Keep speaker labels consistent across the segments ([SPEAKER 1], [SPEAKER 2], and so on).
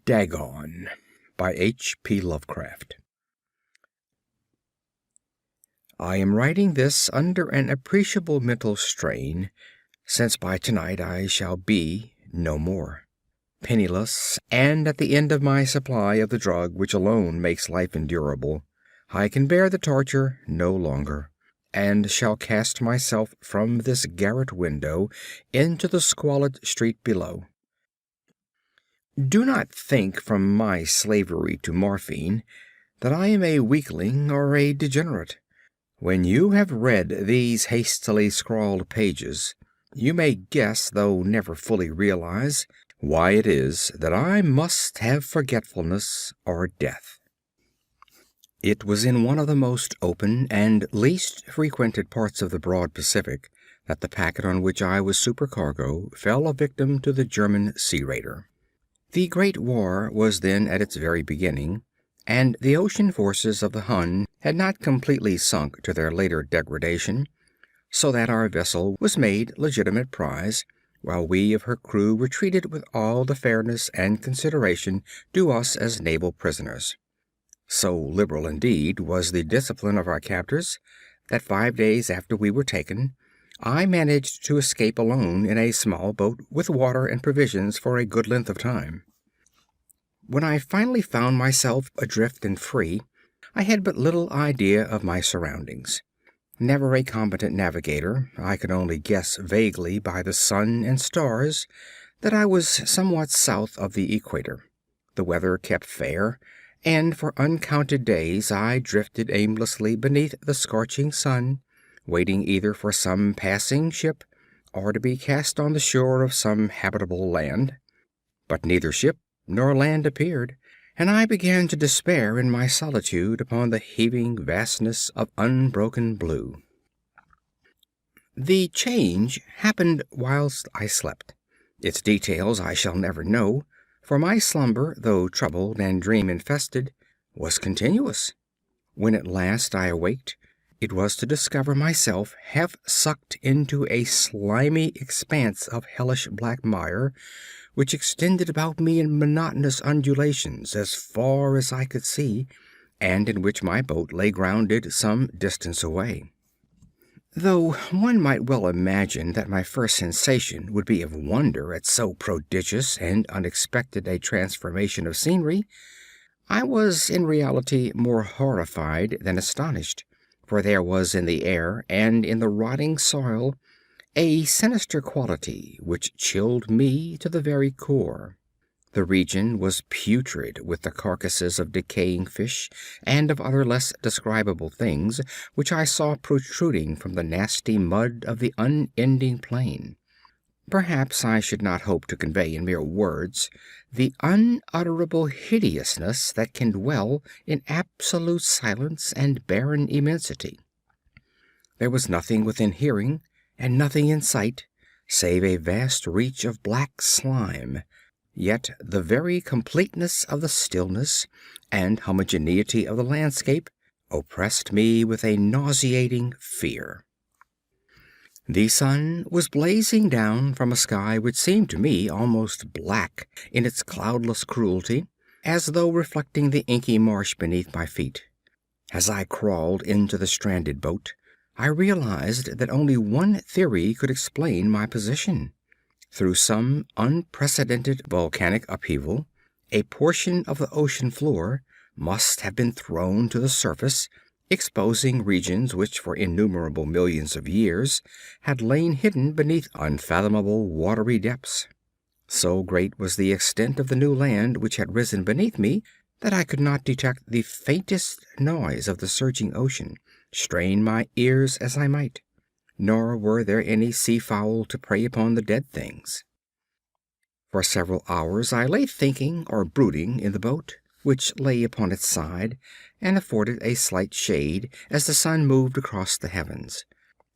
[SPEAKER 1] Dagon by H.P. Lovecraft. I am writing this under an appreciable mental strain, since by tonight I shall be no more. Penniless, and at the end of my supply of the drug which alone makes life endurable, I can bear the torture no longer, and shall cast myself from this garret window into the squalid street below. Do not think from my slavery to morphine that I am a weakling or a degenerate. When you have read these hastily scrawled pages, you may guess, though never fully realize, why it is that I must have forgetfulness or death. It was in one of the most open and least frequented parts of the broad Pacific that the packet on which I was supercargo fell a victim to the German sea raider. The Great War was then at its very beginning, and the ocean forces of the Hun had not completely sunk to their later degradation, so that our vessel was made legitimate prize, while we of her crew were treated with all the fairness and consideration due us as naval prisoners. So liberal indeed was the discipline of our captors, that 5 days after we were taken, I managed to escape alone in a small boat with water and provisions for a good length of time. When I finally found myself adrift and free, I had but little idea of my surroundings. Never a competent navigator, I could only guess vaguely by the sun and stars that I was somewhat south of the equator. The weather kept fair, and for uncounted days I drifted aimlessly beneath the scorching sun, waiting either for some passing ship or to be cast on the shore of some habitable land. But neither ship nor land appeared, and I began to despair in my solitude upon the heaving vastness of unbroken blue. The change happened whilst I slept. Its details I shall never know, for my slumber, though troubled and dream-infested, was continuous. When at last I awaked, it was to discover myself half sucked into a slimy expanse of hellish black mire, which extended about me in monotonous undulations as far as I could see, and in which my boat lay grounded some distance away. Though one might well imagine that my first sensation would be of wonder at so prodigious and unexpected a transformation of scenery, I was in reality more horrified than astonished. For there was in the air and in the rotting soil a sinister quality which chilled me to the very core. The region was putrid with the carcasses of decaying fish and of other less describable things which I saw protruding from the nasty mud of the unending plain. Perhaps I should not hope to convey in mere words the unutterable hideousness that can dwell in absolute silence and barren immensity. There was nothing within hearing, and nothing in sight, save a vast reach of black slime, yet the very completeness of the stillness and homogeneity of the landscape oppressed me with a nauseating fear. The sun was blazing down from a sky which seemed to me almost black in its cloudless cruelty, as though reflecting the inky marsh beneath my feet. As I crawled into the stranded boat, I realized that only one theory could explain my position. Through some unprecedented volcanic upheaval, a portion of the ocean floor must have been thrown to the surface, exposing regions which for innumerable millions of years had lain hidden beneath unfathomable watery depths. So great was the extent of the new land which had risen beneath me that I could not detect the faintest noise of the surging ocean, strain my ears as I might. Nor were there any seafowl to prey upon the dead things. For several hours I lay thinking or brooding in the boat, which lay upon its side and afforded a slight shade as the sun moved across the heavens.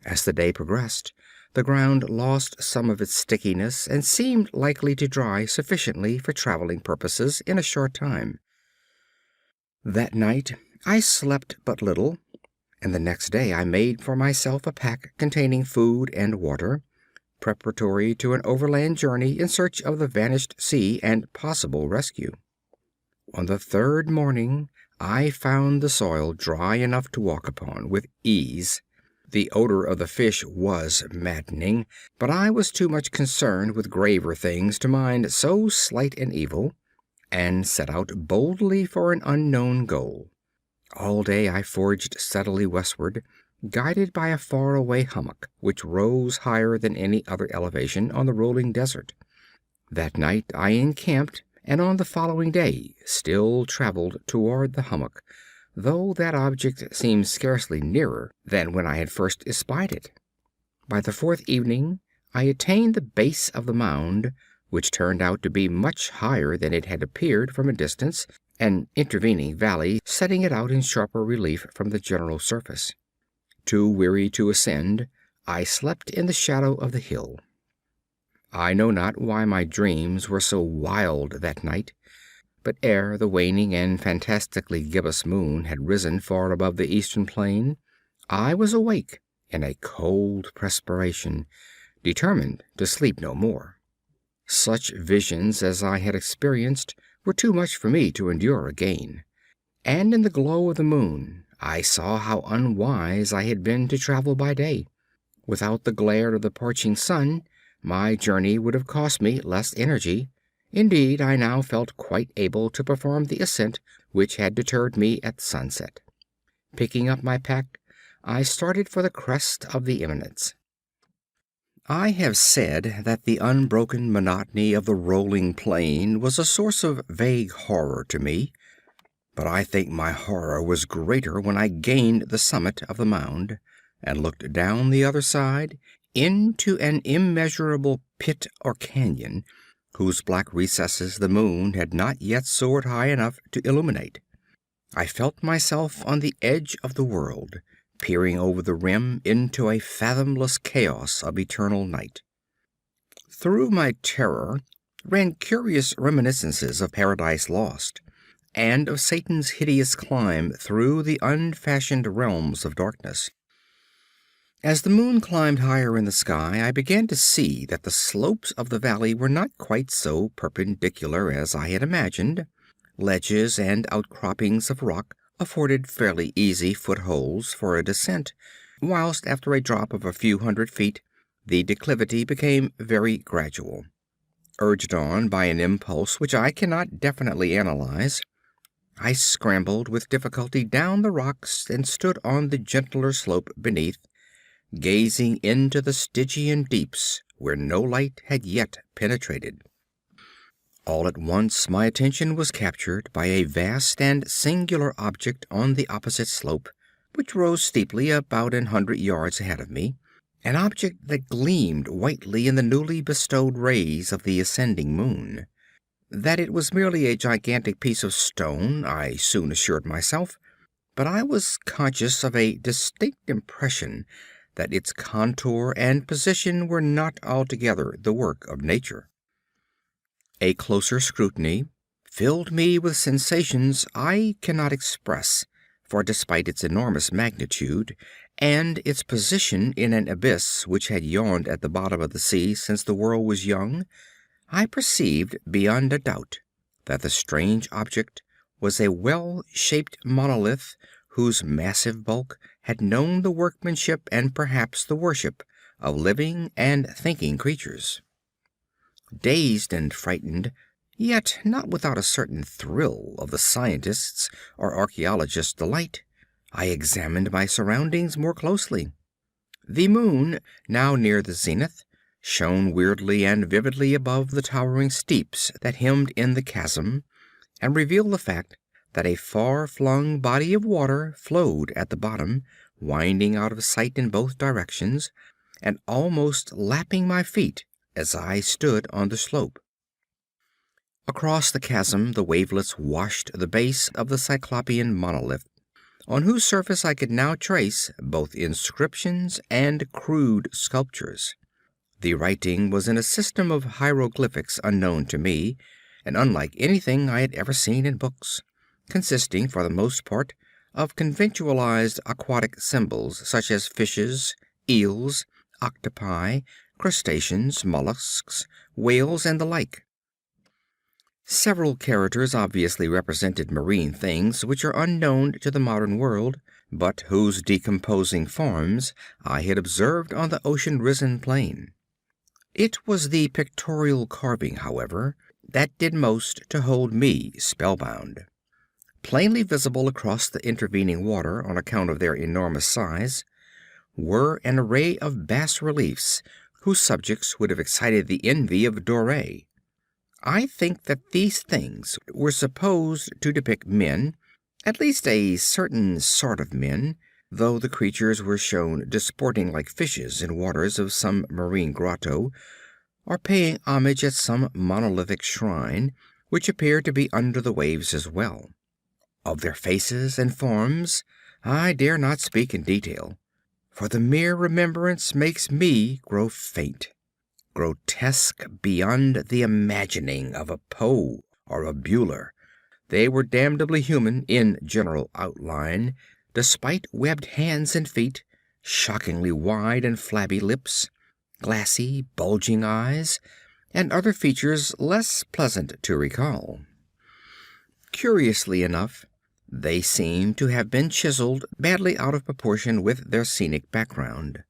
[SPEAKER 1] As the day progressed, the ground lost some of its stickiness and seemed likely to dry sufficiently for traveling purposes in a short time. That night I slept but little, and the next day I made for myself a pack containing food and water, preparatory to an overland journey in search of the vanished sea and possible rescue. On the third morning I found the soil dry enough to walk upon with ease. The odor of the fish was maddening, but I was too much concerned with graver things to mind so slight an evil, and set out boldly for an unknown goal. All day I forged steadily westward, guided by a far-away hummock which rose higher than any other elevation on the rolling desert. That night I encamped, and on the following day still traveled toward the hummock, though that object seemed scarcely nearer than when I had first espied it. By the fourth evening I attained the base of the mound, which turned out to be much higher than it had appeared from a distance, an intervening valley setting it out in sharper relief from the general surface. Too weary to ascend, I slept in the shadow of the hill. I know not why my dreams were so wild that night, but ere the waning and fantastically gibbous moon had risen far above the eastern plain, I was awake in a cold perspiration, determined to sleep no more. Such visions as I had experienced were too much for me to endure again, and in the glow of the moon I saw how unwise I had been to travel by day. Without the glare of the parching sun, my journey would have cost me less energy. Indeed, I now felt quite able to perform the ascent which had deterred me at sunset. Picking up my pack, I started for the crest of the eminence. I have said that the unbroken monotony of the rolling plain was a source of vague horror to me, but I think my horror was greater when I gained the summit of the mound and looked down the other side into an immeasurable pit or canyon whose black recesses the moon had not yet soared high enough to illuminate. I felt myself on the edge of the world, peering over the rim into a fathomless chaos of eternal night. Through my terror ran curious reminiscences of Paradise Lost, and of Satan's hideous climb through the unfashioned realms of darkness. As the moon climbed higher in the sky, I began to see that the slopes of the valley were not quite so perpendicular as I had imagined. Ledges and outcroppings of rock afforded fairly easy footholds for a descent, whilst after a drop of a few hundred feet the declivity became very gradual. Urged on by an impulse which I cannot definitely analyze, I scrambled with difficulty down the rocks and stood on the gentler slope beneath, gazing into the Stygian deeps where no light had yet penetrated. All at once my attention was captured by a vast and singular object on the opposite slope, which rose steeply about 100 yards ahead of me, an object that gleamed whitely in the newly bestowed rays of the ascending moon. That it was merely a gigantic piece of stone I soon assured myself, but I was conscious of a distinct impression that its contour and position were not altogether the work of nature. A closer scrutiny filled me with sensations I cannot express, for despite its enormous magnitude and its position in an abyss which had yawned at the bottom of the sea since the world was young, I perceived beyond a doubt that the strange object was a well-shaped monolith whose massive bulk had known the workmanship and perhaps the worship of living and thinking creatures. Dazed and frightened, yet not without a certain thrill of the scientist's or archaeologist's delight, I examined my surroundings more closely. The moon, now near the zenith, shone weirdly and vividly above the towering steeps that hemmed in the chasm, and revealed the fact that a far-flung body of water flowed at the bottom, winding out of sight in both directions, and almost lapping my feet as I stood on the slope. Across the chasm the wavelets washed the base of the Cyclopean monolith, on whose surface I could now trace both inscriptions and crude sculptures. The writing was in a system of hieroglyphics unknown to me, and unlike anything I had ever seen in books, consisting for the most part of conventionalized aquatic symbols such as fishes, eels, octopi, crustaceans, mollusks, whales, and the like. Several characters obviously represented marine things which are unknown to the modern world, but whose decomposing forms I had observed on the ocean-risen plain. It was the pictorial carving, however, that did most to hold me spellbound. Plainly visible across the intervening water on account of their enormous size, were an array of bas-reliefs whose subjects would have excited the envy of Doré. I think that these things were supposed to depict men, at least a certain sort of men, though the creatures were shown disporting like fishes in waters of some marine grotto, or paying homage at some monolithic shrine, which appeared to be under the waves as well. Of their faces and forms I dare not speak in detail, for the mere remembrance makes me grow faint. Grotesque beyond the imagining of a Poe or a Buller, they were damnably human in general outline, despite webbed hands and feet, shockingly wide and flabby lips, glassy, bulging eyes, and other features less pleasant to recall. Curiously enough, they seem to have been chiseled badly out of proportion with their scenic background,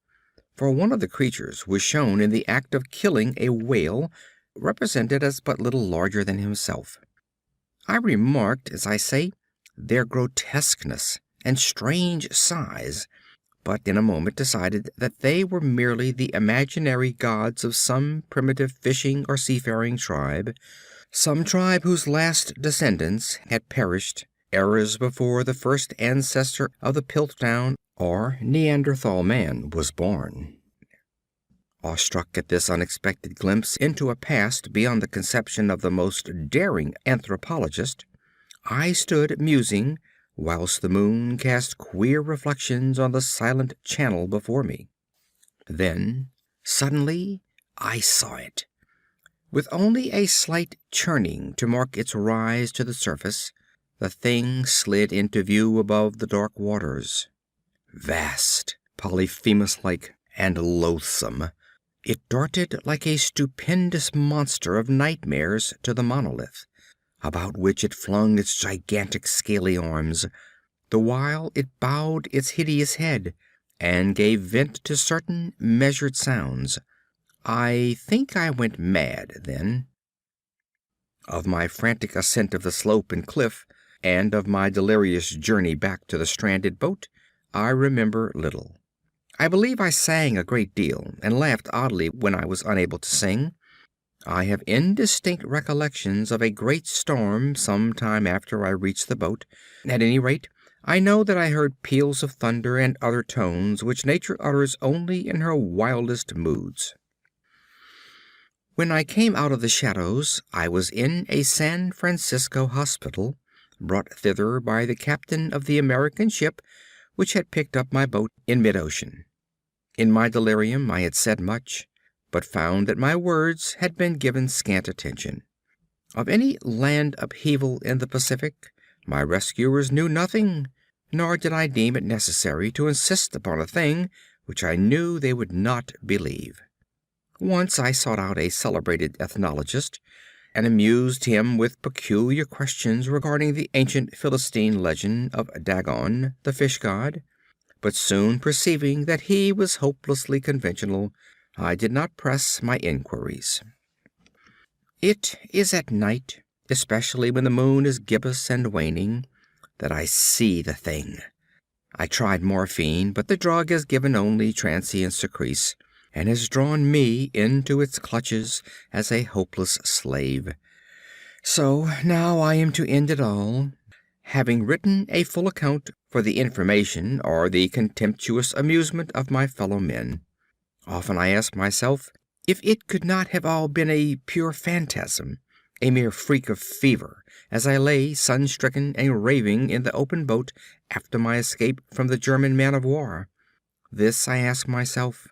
[SPEAKER 1] for one of the creatures was shown in the act of killing a whale, represented as but little larger than himself. I remarked, as I say, their grotesqueness and strange size, but in a moment decided that they were merely the imaginary gods of some primitive fishing or seafaring tribe, some tribe whose last descendants had perished eras before the first ancestor of the Piltdown or Neanderthal man was born. Awestruck at this unexpected glimpse into a past beyond the conception of the most daring anthropologist, I stood musing whilst the moon cast queer reflections on the silent channel before me. Then, suddenly, I saw it. With only a slight churning to mark its rise to the surface, the thing slid into view above the dark waters. Vast, Polyphemus-like, and loathsome, it darted like a stupendous monster of nightmares to the monolith, about which it flung its gigantic scaly arms, the while it bowed its hideous head and gave vent to certain measured sounds. I think I went mad then. Of my frantic ascent of the slope and cliff, and of my delirious journey back to the stranded boat, I remember little. I believe I sang a great deal and laughed oddly when I was unable to sing. I have indistinct recollections of a great storm some time after I reached the boat. At any rate, I know that I heard peals of thunder and other tones which nature utters only in her wildest moods. When I came out of the shadows, I was in a San Francisco hospital, brought thither by the captain of the American ship which had picked up my boat in mid-ocean. In my delirium I had said much, but found that my words had been given scant attention. Of any land upheaval in the Pacific, my rescuers knew nothing, nor did I deem it necessary to insist upon a thing which I knew they would not believe. Once I sought out a celebrated ethnologist, and amused him with peculiar questions regarding the ancient Philistine legend of Dagon, the fish god, but soon perceiving that he was hopelessly conventional, I did not press my inquiries. It is at night, especially when the moon is gibbous and waning, that I see the thing. I tried morphine, but the drug has given only transient secrece, and has drawn me into its clutches as a hopeless slave. So now I am to end it all, having written a full account for the information or the contemptuous amusement of my fellow men. Often I ask myself if it could not have all been a pure phantasm, a mere freak of fever, as I lay sun-stricken and raving in the open boat after my escape from the German man of war. This I ask myself,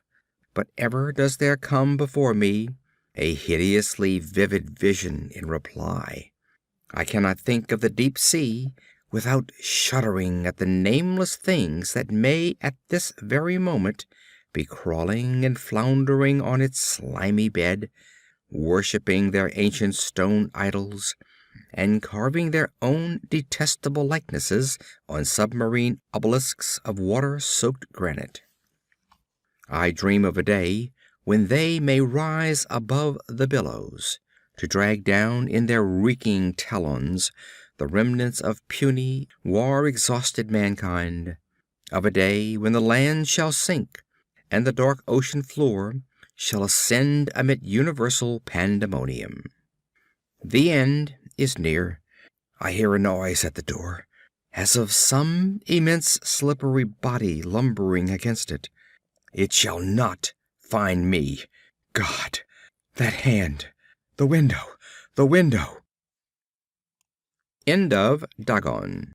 [SPEAKER 1] but ever does there come before me a hideously vivid vision in reply. I cannot think of the deep sea without shuddering at the nameless things that may at this very moment be crawling and floundering on its slimy bed, worshipping their ancient stone idols, and carving their own detestable likenesses on submarine obelisks of water-soaked granite. I dream of a day when they may rise above the billows, to drag down in their reeking talons the remnants of puny, war-exhausted mankind; of a day when the land shall sink, and the dark ocean floor shall ascend amid universal pandemonium. The end is near. I hear a noise at the door, as of some immense slippery body lumbering against it. It shall not find me. God! That hand! The window! The window! End of Dagon.